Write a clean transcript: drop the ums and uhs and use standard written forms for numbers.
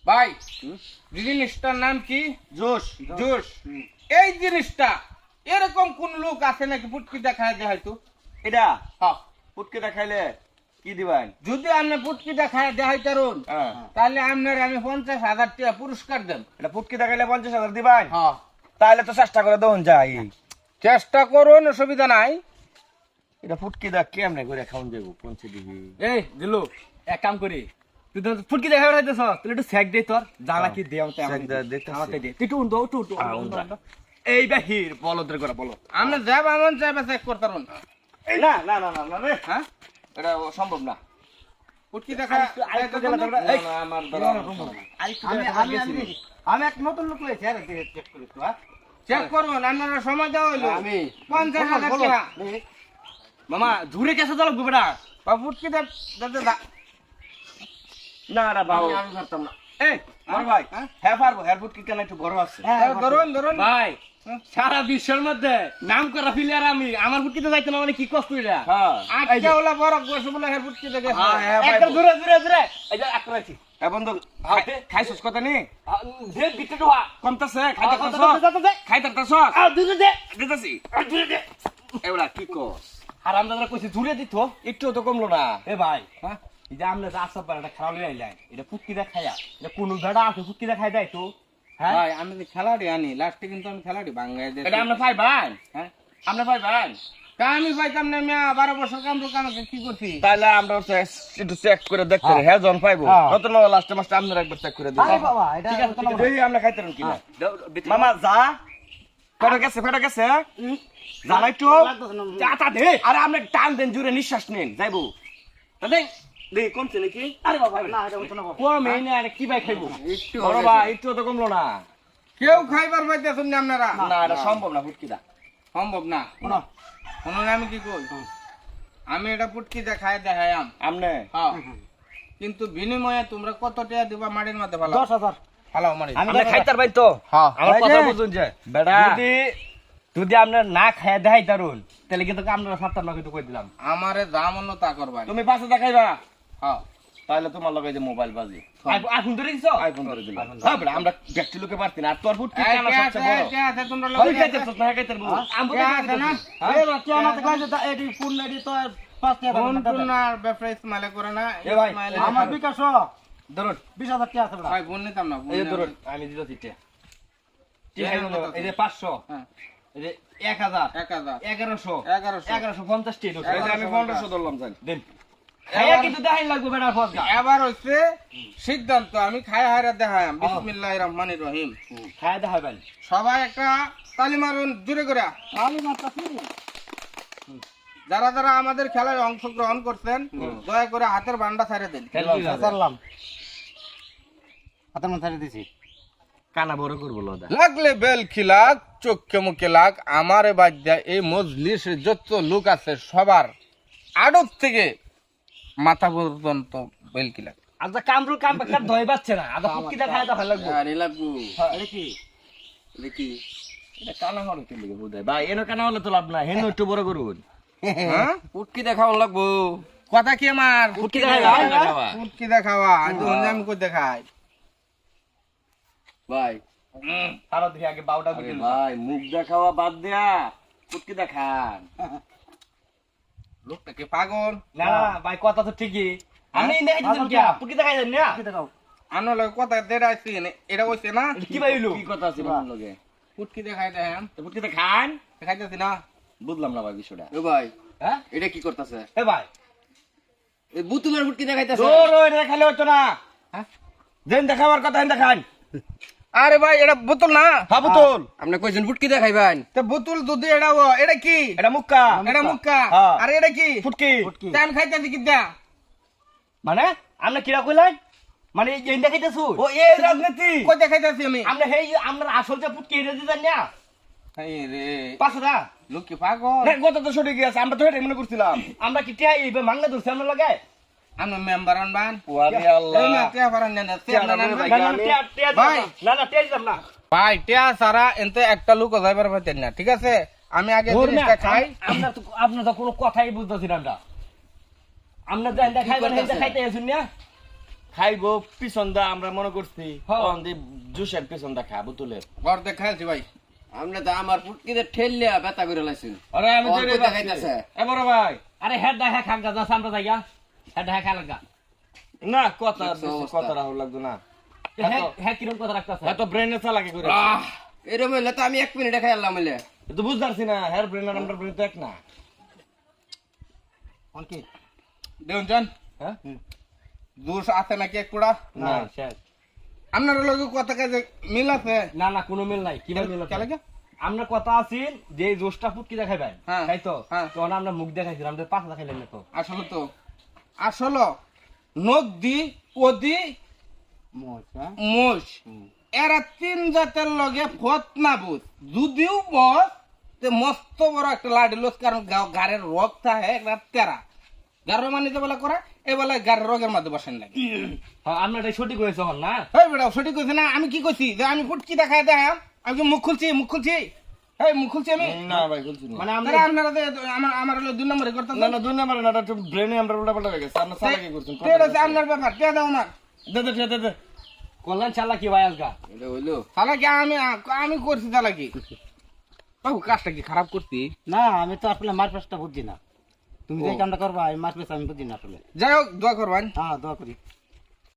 ভাই জিনিসটার নাম কি? জোশ জোশ। এই জিনিসটা এরকম কোন লোক আছে নাকি পুটকি দেখায় দেয় হয়তো? এটা হ্যাঁ, পুটকে দেখাইলে কি দিবেন? যদি আপনি পুটকি দেখায় দেয় তারুন হ্যাঁ তাহলে আপনার আমি 50,000 টাকা পুরস্কার দেব। এটা পুটকে দেখাইলে 50,000 দিবেন? হ্যাঁ, তাহলে তো চেষ্টা করে দেন যাই। চেষ্টা করুন, অসুবিধা নাই। এটা পুটকি দেখ কেমনে করে খাওন যাবো পৌঁছে দিবি? এই দিলু এক কাম করি, তুই তো ফুটকি দেখা বেড়াইতেছ, তুই একটু স্যাক দে, তোর জানা কি দে স্যাক দে, আমাকে দে, তুই একটু উন্দ উঠু এই বাহির বলদের করে বলো। আপনি যাব আমন যাবে চেক করতারুন। না না না না না রে, হ্যাঁ, এটা সম্ভব না। পুটকি দেখা আরেকটু গেলে তোমরা এই না, আমার দ্বারা আমি এক নতুন লোক লইছি, আরে চেক করি তো। চেক করুন, আপনারা সময় দেওয়া হইলো আমি 50,000 টাকা। মামা দূরে গেছে তো লাগবে বেটা। বা পুটকি দেখতে না না বাবু আমি পারতাম না। এই বড় ভাই হ্যাঁ পারবো। হ্যাঁ পুটকি কেন একটু বড় আছে? ধরুন ধরুন ভাই সারা বিশ্বের মধ্যে নাম করা প্লেয়ার আমি, আমার ফুটকিতে যাইতে না মানে কি কষ্ট এটা। হ্যাঁ আজকে ওলা বড় বসে বলে হের পুটকি দেখে হ্যাঁ ভাই একটা দূরে দূরে দূরে এই যে এক রাখি হ্যাঁ বন্ধু খাইছস কথা নি দে বিটে দোয়া কমতাছে খাইতে দে করছস খাইতে করছস আর দূরে দে দিতাছি দূরে দে। এওলা কি কস? হারামদাদা কইছে দূরে দিত। একটু তো কমলো না। এ ভাই হ্যাঁ, এই যে আমরা যে আসার পারে খাওয়া লই আইলাই, এটা ফুটকি দেখাইয়া এটা কোন ভেড়া আছে ফুটকি দেখাই দেয় তো? হ্যাঁ ভাই আমি যে খেলাড়ি আনি লাস্টে কিন্তু আমি খেলাড়ি বাঙ্গাই দেই। এটা আমরা পাই ভাই হ্যাঁ, আমরা পাই ভাই তা আমি পাইতাম না, আমি 12 বছর কাম তো কামাকে কি করছি? তাহলে আমরা একটু চেক করে দেখতে হ্যাঁ জন পাইবো কত না লাস্টে মাসে আপনারা একবার চেক করে দিন। ঠিক আছে তো দেখি আমরা খাইতাম কিনা। মামা যা ফেটে গেছে জানা একটু চাটা দে। আরে আপনি টান দেন জুড়ে নিঃশ্বাস নিন যাইবো দেখ দেখি কমছে নাকি? আরে বাবা না এটা হতো না বাবা। কম এই না কি ভাই খাইবো? একটু বড় ভাই একটু তো কমলো না। কেউ খাইবার পাইতেছেন না আপনারা? না এটা সম্ভব না ফুটকিটা সম্ভব না। শোনো শুনুন আমি কি কই, আমি এটা পুটকি দেখায় দেখায়াম। আমনে হ্যাঁ, কিন্তু বিনিময়ে তোমরা কত টাকা দিবা মাটির মধ্যে ফালাও? 10,000। ফালাও মারি। আমরা খাইতার ভাই তো হ্যাঁ, আমার এই কথা যে, বুঝুন যে বেড়া যদি যদি আপনার না খাইয়া দেখাই তারুন তাহলে কিন্তু আপনারা সাতটা না কিন্তু কই দিলাম। আমারে যা মন তা করবা। তুমি পাশে দেখাইবা হ্যাঁ, তাহলে তোমার লগে যে মোবাইল বাজি আইফোন ধরে দিছো? আইফোন ধরে দিলাম। হ্যাঁ বেড়া আমরা ব্যক্তি লোকে পারতি না আর তোর ফুটকি এই কেন কে আছে, সবচেয়ে বড়? কে আছে তোমরা তুই লগে? খাইতে তো না খাইতে বল আমি কে আছে না? এ বাবা কি আমাতে কইছে এডি ফোন এডি তো 5,000 ফোন টাকা টুন আর ব্যবসা ইসমাইলে করে না। এ ভাই, ইসমাইলে আমার করে। বিকাশ ধরুন 20,000 টাকা আছে বড়। ভাই ফোন নিতাম না, ফোন এই যে নিতাম ধরুন না। আমি দিতে দিতে এই যে 500 হ্যাঁ, এই যে 1000 1000 1100 1100 1150 টাকা এই যে আমি 1500 ধরলাম জান দেন। খাইয়া কিন্তু দেখাই লাগবে বেটা ফসগা। এবার হচ্ছে সিদ্ধান্ত, আমি খাই হারা দেখায়াম। বিসমিল্লাহির রহমানির রহিম। খাইয়া দেখাবেন। সবাই একটা তালি মারুন জোরে করে। আমি মাত্র যারা যারা আমাদের খেলায় অংশগ্রহণ করছেন দয়া করে হাতের বান্ডা ছেড়ে দিন। সারলাম। হাতের মাথায় দিছি। কানা বড় করব লদা লাগলে বেল খিলাক চোখে মুখে লাগ, আমারে বাদ দেয় এই মজলিসে যত লোক আছে সবার আড়ত থেকে মাথা পর্যন্ত বেল খিলাক। আচ্ছা কামরুল কাম একটা ধই পাচ্ছে না। আদা ফুটকি দেখাই দেওয়া ভালো লাগবে। আরে লাগবো আরে কি? দেখি এটা কানা হলো কি লাগে বুঝাই ভাই এনো কানা হলে তো লাভ নাই হেন একটু বড় করুন হ্যাঁ, ফুটকি দেখাও লাগবো কথা কি আমার? ফুটকি দেখাই ফুটকি দেখাওয়া আমি কই দেখাই ভাই তারা দেখি আগে বাউটা আরে বুঝিল। ভাই মুখ দেখাওয়া বাদ দেয়া ফুটকি দেখান লোকটা কি পাগল? না না ভাই কথা তো ঠিকই। আমি দেখাই দিতাম কি? ফুটকি দেখাই দেন না? ফুটকি দেখাও। আনো লগে কথা দেড় আইছি এটা হইছে না? কি ভাইলো? কি কথা আছে তোমার লগে? ফুটকি দেখাই দেন তো ফুটকি দেখান দেখাইতেছি না? বুঝলাম না ভাই বিষয়টা ও ভাই হ্যাঁ? এটা কি করতেছে? এ ভাই এই বুতুলের ফুটকি দেখাইতেছে। তোর ওই দেখালে হতো না হ্যাঁ? যেন দেখাবার কথা হেন দেখান আরে ভাই এটা বোতল না? হ্যাঁ বুতুল আপনি কইছেন ফুটকি দেখাইবেন, তো বোতল যদি এটা কি? এটা মুক্কা এটা মুক্কা। হ্যাঁ। আর এটা কি? ফুটকি টান খাইতেছি কি দা? মানে আমরা কিরা কইলেন? মানে এই দেখাইতেছু? ও এই রাজনীতি কই দেখাইতেছি আমি? আমরা হেই আমরা আসল যে ফুটকি এনে দিতেন না? এই রে 500 টাকা। লোক কি পাগল? না কথা তো সঠিক আছে আমরা তো এটা মনে করছিলাম আমরা কি টিয়া এই মাংনা ধরছি আমরা লাগে? আমি মেম্বার আনবান। ওয়ারে আল্লাহ এই না টিয়া পারান না টিয়া টিয়া আনবান। ভাই, না না আমি- টিয়া টিয়া ভাই। না না টিয়া দিতাম না। ভাই টিয়া সারা এনতে একটা লোক যাইবার পাইতেন না, ঠিক আছে? আমি আগে জিনিসটা খাই। আমরা তো কোনো কথাই বুঝতেছি না আমরা। আমরা যা দেখাইবেন হেই দেখাইতে আসুন না। খাইবো পিছন দা আমরা মনে করছি হ্যাঁ। জুসের পিছন দা খাবো তুলে ঘর দেখাইছি ভাই আমরা তো আমার ফুটকিতে ঠেললিয়া ব্যথা করে লাইছেন আরে আমি তো অল্প রে দেখাইতাছে। এ বড় ভাই আরে হেড দেখা খান গা সামনে যাইয়া হেড দেখা খা লাগা না কথা দেখছো বেশি অবস্থা? কথা রাহুল লাগতো না হেড কিরম কথা রাখতাছে এত ব্রেনে চালাকি করে এরম হইলে তো আমি 1 মিনিটে খাইলাম হইলে তো বুঝতে পারছি না হেয়ার ব্রেন আর আমার ব্রেন তো এক না অনকি দেউন জান হ্যাঁ জুস আছে নাকি এক পুরা না শেষ আপনার লগে কথা কাজে মিল আছে না না কোনো মিল নাই কিভাবে মিল কে লাগে? আমরা কথা আছেন যে জোশটা ফুটকি দেখাইবেন হ্যাঁ, তাই তো হ্যাঁ। তখন আমরা মুখ দেখাইছিলাম আমাদের পাঁচ দেখাইলেন না তো আসলে তো আসলে নদী ওদি মোষ এরা তিন জাতের লগে ফত না বুঝ যদিও বস তে মস্ত বড় একটা লাডি লোস কারণ গাড়ের রোগ থাকে একটা তেরা গাড়ের মানিতে বলে করে এ বলে গাড়ের রোগের মধ্যে বসেন লাগে হ্যাঁ আমরা এটা সঠিক হয়েছে হন না এই বেটা সঠিক কইছে না আমি কি কইছি যে আমি ফুটকি দেখাই দেখাম আমি কি মুখ খুলছি এই মুখ খুলছি আমি না ভাই বলছি না মানে আমরা তারা আপনারা যে আমার আমার হলো 2 নম্বরে করতেন না না দুই নাম্বার না এটা ব্রেনে আমরা উল্টা পাল্টা হয়ে গেছে আমরা চালাকি করছেন এটা হচ্ছে আপনার ব্যাপার কে দাও না দে দে দে দে কল্যাণ চালা কি ভাই আজকা এটা হইলো তাহলে কি আমি করছি তাহলে কি বাবু কাজটা কি খারাপ করতি না আমি তো আসলে মারপেসটা বুঝছি না তুমি যে কামটা করবা এই মারপেস আমি বুঝি না আসলে যাই হোক দোয়া করবেন হ্যাঁ দোয়া করি